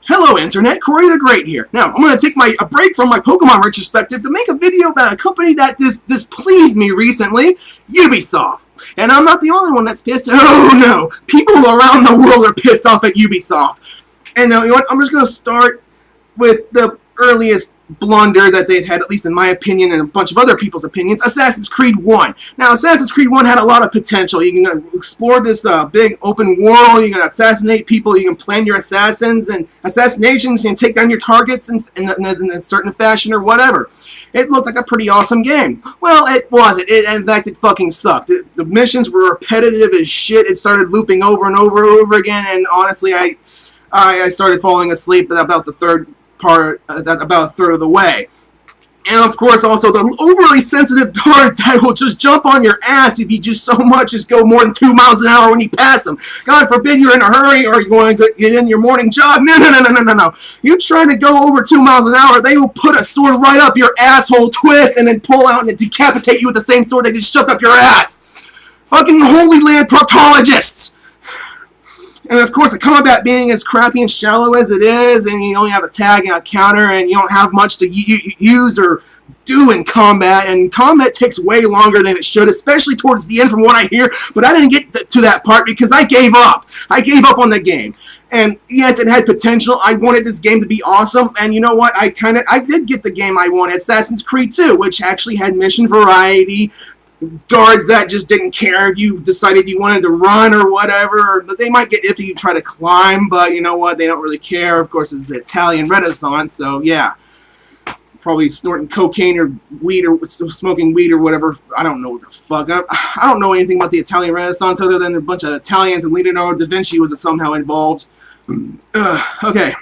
Hello Internet, Cory the Great here. Now, I'm going to take a break from my Pokemon retrospective to make a video about a company that displeased me recently, Ubisoft. And I'm not the only one that's pissed. Oh no, people around the world are pissed off at Ubisoft. And now, you know what, I'm just going to start with the earliest blunder that they've had, at least in my opinion and a bunch of other people's opinions, Assassin's Creed 1. Now, Assassin's Creed 1 had a lot of potential. You can explore this big open world, you can assassinate people, you can plan your assassins and assassinations, you can take down your targets in a certain fashion or whatever. It looked like a pretty awesome game. Well, it wasn't. In fact, it fucking sucked. The missions were repetitive as shit. It started looping over and over and over again, and honestly, I started falling asleep at about the third part, about a third of the way. And of course also the overly sensitive guards that will just jump on your ass if you just so much as go more than 2 miles an hour when you pass them. God forbid you're in a hurry or you want to get in your morning jog. No. You try to go over 2 miles an hour, they will put a sword right up your asshole, twist, and then pull out and decapitate you with the same sword they just shoved up your ass. Fucking Holy Land proctologists! And of course, the combat being as crappy and shallow as it is, and you only have a tag and a counter, and you don't have much to use or do in combat, and combat takes way longer than it should, especially towards the end from what I hear, but I didn't get to that part because I gave up. I gave up on the game. And yes, it had potential. I wanted this game to be awesome, and you know what? I did get the game I wanted, Assassin's Creed 2, which actually had mission variety, guards that just didn't care if you decided you wanted to run or whatever. They might get iffy if you try to climb, but you know what? They don't really care. Of course, it's the Italian Renaissance, so yeah. Probably snorting cocaine or weed or smoking weed or whatever. I don't know what the fuck. I don't know anything about the Italian Renaissance other than a bunch of Italians and Leonardo da Vinci was somehow involved. Okay.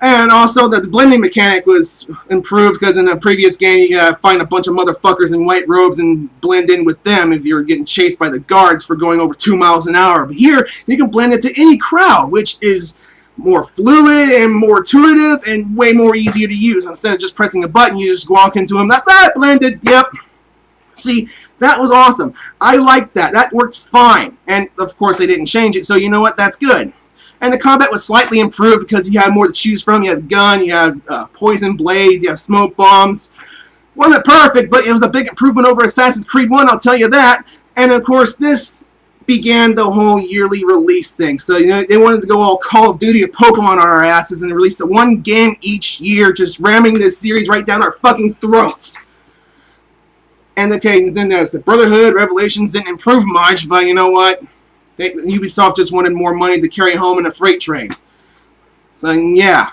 And also, the blending mechanic was improved because in the previous game, you find a bunch of motherfuckers in white robes and blend in with them if you're getting chased by the guards for going over 2 miles an hour. But here, you can blend into any crowd, which is more fluid and more intuitive and way more easier to use. Instead of just pressing a button, you just walk into them. That blended, yep. See, that was awesome. I liked that. That worked fine. And, of course, they didn't change it, so you know what? That's good. And the combat was slightly improved because you had more to choose from. You had a gun, you had poison blades, you had smoke bombs. Wasn't perfect, but it was a big improvement over Assassin's Creed 1, I'll tell you that. And of course, this began the whole yearly release thing. So you know, they wanted to go all Call of Duty or Pokemon on our asses and release one game each year, just ramming this series right down our fucking throats. And okay, then there's the Brotherhood, Revelations didn't improve much, but you know what? Ubisoft just wanted more money to carry home in a freight train. So, yeah.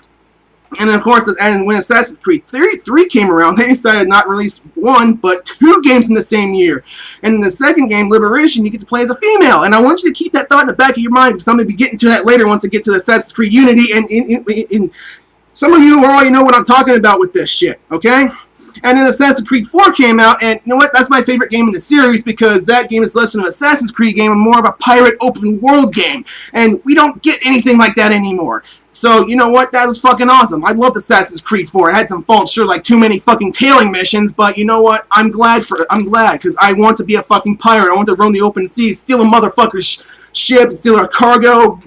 And, of course, when Assassin's Creed 3 came around, they decided not to release one, but 2 games in the same year. And in the second game, Liberation, you get to play as a female. And I want you to keep that thought in the back of your mind, because I'm going to be getting to that later once I get to Assassin's Creed Unity. And some of you already know what I'm talking about with this shit, okay? And then Assassin's Creed 4 came out, and you know what? That's my favorite game in the series because that game is less than an Assassin's Creed game and more of a pirate open world game. And we don't get anything like that anymore. So, you know what? That was fucking awesome. I loved Assassin's Creed 4. It had some faults, sure, like too many fucking tailing missions, but you know what? I'm glad, because I want to be a fucking pirate. I want to roam the open seas, steal a motherfucker's ship, steal our cargo,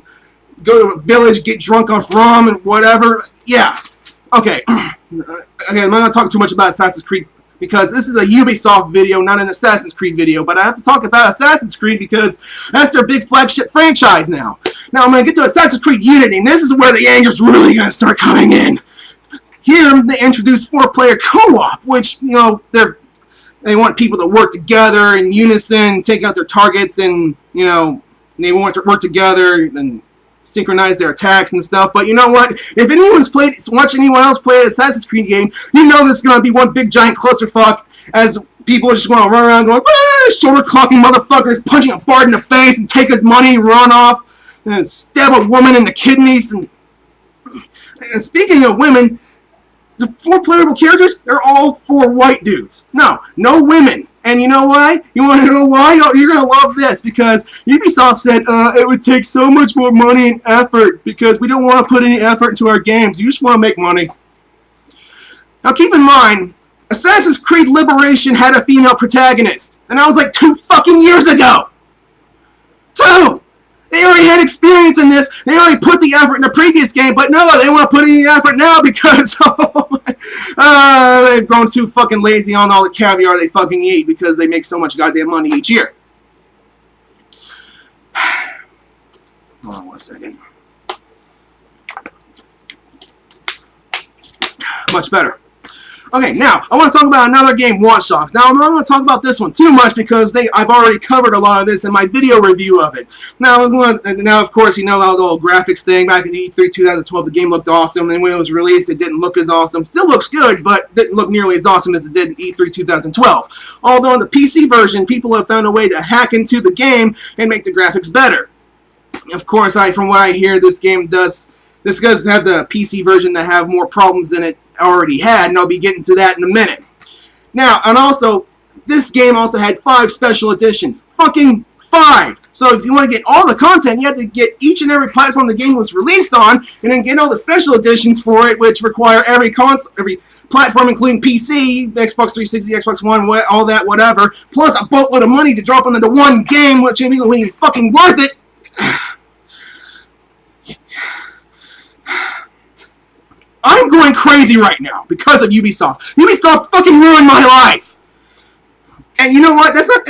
go to a village, get drunk off rum and whatever. Yeah. Okay. Okay, I'm not going to talk too much about Assassin's Creed because this is a Ubisoft video, not an Assassin's Creed video, but I have to talk about Assassin's Creed because that's their big flagship franchise now. Now I'm going to get to Assassin's Creed Unity, and this is where the anger's really going to start coming in. Here, they introduce 4-player co-op, which, you know, they want people to work together in unison, take out their targets, and, you know, they want to work together and synchronize their attacks and stuff. But you know what? If anyone's watched anyone else play an Assassin's Creed game, you know this is going to be one big giant clusterfuck as people are just going to run around going, shoulder clocking motherfuckers, punching a bard in the face and take his money and run off and stab a woman in the kidneys. And speaking of women, the 4 playable characters, they're all 4 white dudes. No women. And you know why? You want to know why? You're going to love this, because Ubisoft said it would take so much more money and effort because we don't want to put any effort into our games. You just want to make money. Now keep in mind, Assassin's Creed Liberation had a female protagonist, and that was like 2 fucking years ago. 2! They already had experience in this. They already put the effort in the previous game, but no, they want to put any effort now because they've grown too fucking lazy on all the caviar they fucking eat because they make so much goddamn money each year. Hold on one second. Much better. Okay, now, I want to talk about another game, Watch Dogs. Now, I'm not going to talk about this one too much because I've already covered a lot of this in my video review of it. Now, of course, you know how the whole graphics thing back in E3 2012, the game looked awesome, and when it was released, it didn't look as awesome. Still looks good, but didn't look nearly as awesome as it did in E3 2012. Although in the PC version, people have found a way to hack into the game and make the graphics better. Of course, from what I hear, this does have the PC version that have more problems than it already had, and I'll be getting to that in a minute. Now, and also, this game also had 5 special editions. Fucking 5! So if you want to get all the content, you have to get each and every platform the game was released on, and then get all the special editions for it, which require every platform, including PC, Xbox 360, Xbox One, all that, whatever, plus a boatload of money to drop into the one game, which ain't even fucking worth it. I'm going crazy right now because of Ubisoft. Ubisoft fucking ruined my life. And you know what? That's not.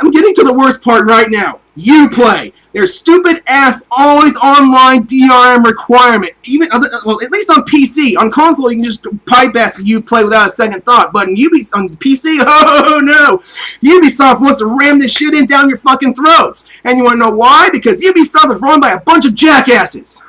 I'm getting to the worst part right now. Uplay. Their stupid ass always online DRM requirement. Even well, at least on PC. On console, you can just bypass the Uplay without a second thought. But on PC, oh no! Ubisoft wants to ram this shit in down your fucking throats. And you want to know why? Because Ubisoft is run by a bunch of jackasses.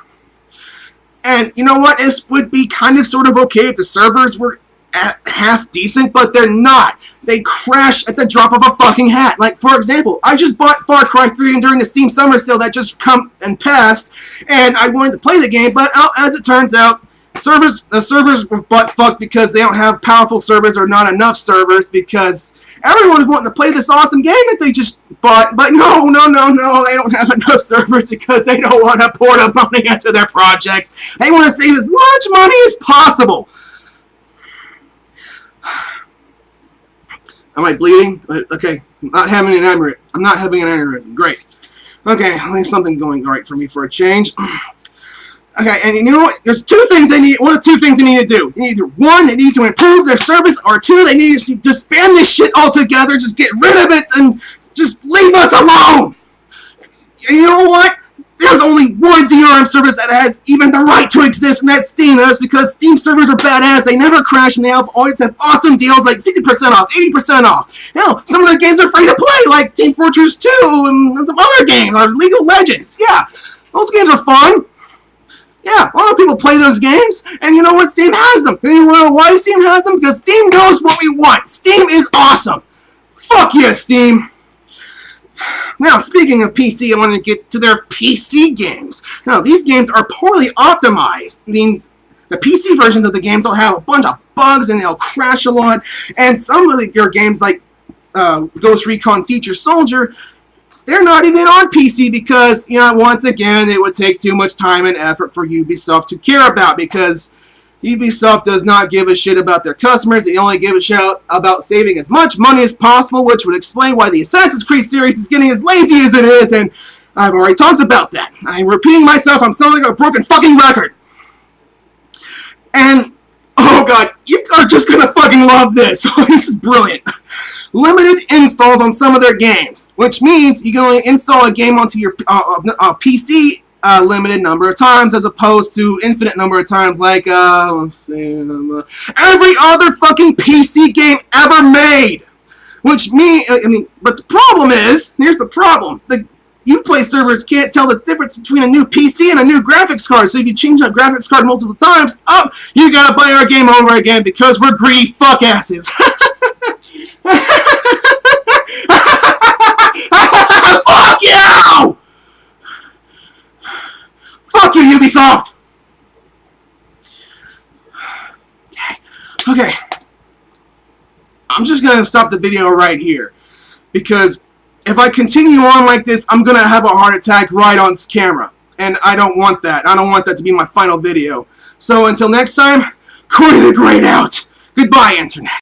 And you know what? This would be kind of sort of okay if the servers were half decent, but they're not. They crash at the drop of a fucking hat. Like, for example, I just bought Far Cry 3 during the Steam Summer Sale that just come and passed, and I wanted to play the game, but as it turns out, the servers were butt-fucked because they don't have powerful servers or not enough servers because everyone is wanting to play this awesome game that they just bought, but no, they don't have enough servers because they don't want to pour the money into their projects. They want to save as much money as possible. Am I bleeding? Okay, I'm not having an aneurysm. Great. Okay, at least something going right for me for a change. Okay, and you know what? There's 2 things they need. One of 2 things they need to do. Either 1, they need to improve their service, or 2, they need to disband this shit altogether. Just get rid of it and just leave us alone. And you know what? There's only one DRM service that has even the right to exist, and that's Steam. And that's because Steam servers are badass. They never crash, and they always have awesome deals like 50% off, 80% off. Hell, some of the games are free to play, like Team Fortress 2 and some other games, or League of Legends. Yeah, those games are fun. Yeah, a lot of people play those games, and you know what? Steam has them. And you want to know why Steam has them? Because Steam knows what we want. Steam is awesome. Fuck yeah, Steam. Now, speaking of PC, I want to get to their PC games. Now, these games are poorly optimized. The PC versions of the games will have a bunch of bugs, and they'll crash a lot. And some of your games, like Ghost Recon Future Soldier, they're not even on PC because, you know, once again, it would take too much time and effort for Ubisoft to care about because Ubisoft does not give a shit about their customers. They only give a shit about saving as much money as possible, which would explain why the Assassin's Creed series is getting as lazy as it is, and I've already talked about that. I'm repeating myself. I'm sounding like a broken fucking record. And, oh god, you are just gonna fucking love this. This is brilliant. Limited installs on some of their games, which means you can only install a game onto your PC limited number of times as opposed to infinite number of times like, let's see, every other fucking PC game ever made. Which but the problem is, here's the problem, the Uplay servers can't tell the difference between a new PC and a new graphics card, so if you change that graphics card multiple times, you gotta buy our game over again because we're greedy fuck asses. Fuck you! Fuck you, Ubisoft! Okay. I'm just gonna stop the video right here. Because if I continue on like this, I'm gonna have a heart attack right on camera. And I don't want that. I don't want that to be my final video. So until next time, Cory the Great out. Goodbye, Internet.